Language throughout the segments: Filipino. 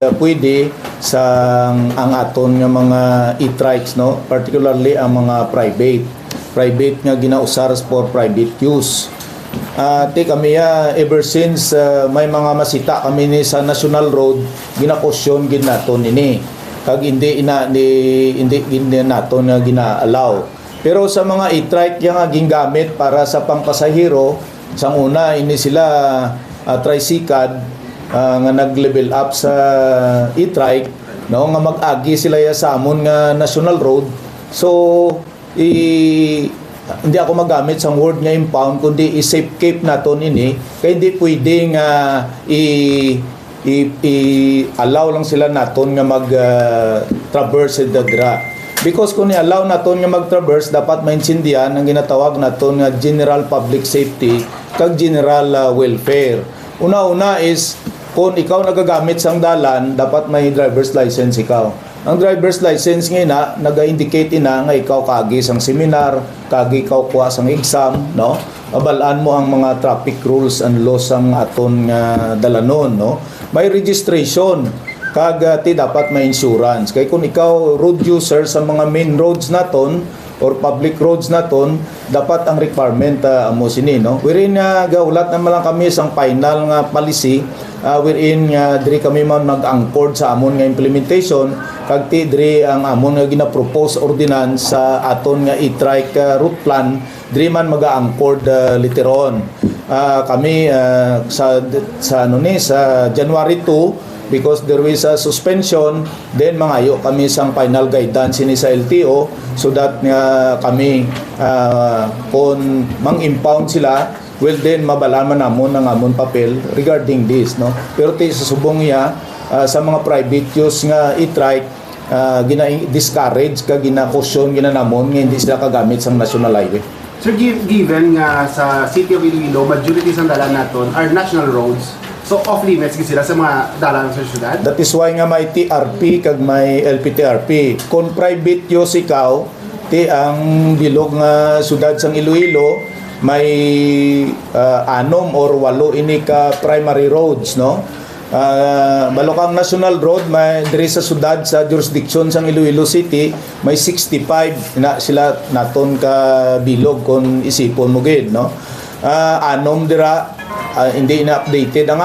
pwede sa ang aton nga mga e-trikes, no, particularly ang mga private nga ginausar for private use. Kami ever since may mga masita kami ni sa national road, ginakosyon gid naton ini kag hindi naton nga gina-allow. Pero sa mga e-trike nga gingamit para sa pangpasahero, sang una ini sila tricycad nga nag-level up sa e-trike, no, nga mag-agi sila sa amon nga national road. So hindi ako magamit sa word nga impound, kundi i-safe keep naton ini, kaya hindi pwedeng i-allow lang sila naton nga mag-traverse the dra. Because kung i-allow naton nga mag-traverse, dapat maintindihan ang ginatawag naton nga general public safety kag general welfare. Una-una is, kung ikaw nagagamit sang dalan, dapat may driver's license ikaw. Ang driver's license nga naga-indicate nga ikaw kagi sang seminar, kagi ikaw kuha sang exam, no? Abalaan mo ang mga traffic rules and laws ang aton nga dalanon, no? May registration, kag dapat may insurance. Kay kung ikaw road user sa mga main roads naton or public roads naton, dapat ang requirement amo sini, no? Wherein gaulat naman lang kami sang final nga policy, wherein diri kami man nag-angkord sa amon nga implementation, kag diri ang amon nga gina-propose ordinance sa aton nga e-trike route plan, diri man maga-angkord later on. Kami sa January 2, because there is a suspension, then mangayo kami sang final guidance ini sa LTO, so that kami kung mang-impound sila, well then mabalaman namon ang amon papel regarding this, no. Pero sa subong sa mga private use nga e-trike, gina-discourage ka, gina-caution namon nga hindi sila kagamit sa national highway. So given nga sa City of Iloilo, majority sa dalan naton are national roads, so off-limits sila sa mga dalan sa syudad? That is why nga may TRP kag may LPTRP. Kung private use ikaw, ang bilog nga syudad sang Iloilo, may 6 or 8 ini ka primary roads, no? Balokang national road, may diri sa syudad sa jurisdiction sang Iloilo City, may 65 na sila naton ka bilog kung isipon mo gid, no? Anom dira hindi na-updated ang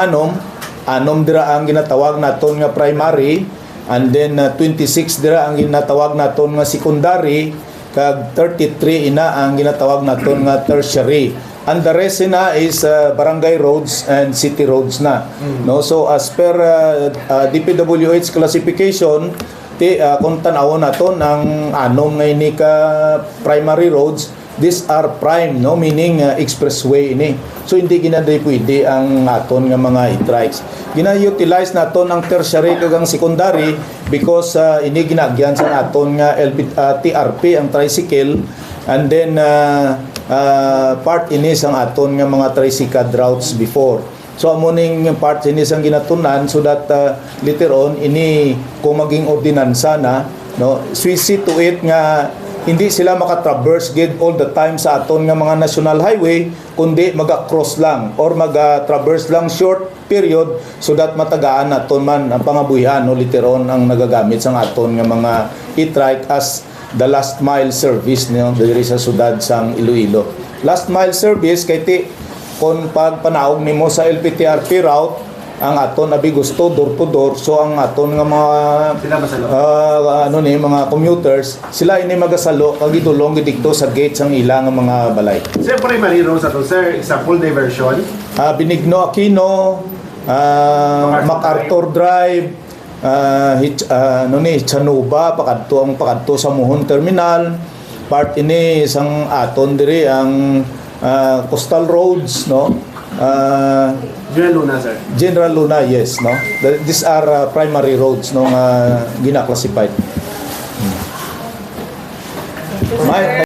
anom dira ang ginatawag naton nga primary, and then 26 dira ang ginatawag naton nga secondary, kag 33 ang ginatawag naton nga tertiary, and the rest is barangay roads and city roads na. No, so as per DPWH classification, kung tanawon naton ang anom nga ini ka primary roads, these are prime, no, meaning expressway ini. So hindi pwede ang aton nga mga e-trikes. Gina-utilize naton ang tertiary kag ang secondary because ini ginagyan sa aton nga TRP ang tricycle, and then part ini sang aton nga mga tricycle routes before. So amuning part ini sang ginatunan, so that later on ini kung maging ordinansa na, no, see to it nga hindi sila makatraverse gid all the time sa aton nga mga national highway, kundi maga-cross lang or maga-traverse lang short period, so that matagaan naton man ang pangabuhian, no, later on ang nagagamit sa aton nga mga e-trike as the last mile service, no, diri sa syudad sang Iloilo. Last mile service kay kung pagpanaog nimo sa LPTRP route, ang aton abi gusto door to door, so ang aton nga mga mga commuters, sila ini magasalo kag idulong didto sa gate sang ilang mga balay. Sir, primary roads ato, sir, example diversion, Benigno Aquino, MacArthur Drive, Chanuba pakadto sa Muhon Terminal, part ini sang aton diri ang coastal roads, no. General Luna, sir. General Luna, yes, no. These are primary roads, no, nga gina-classified.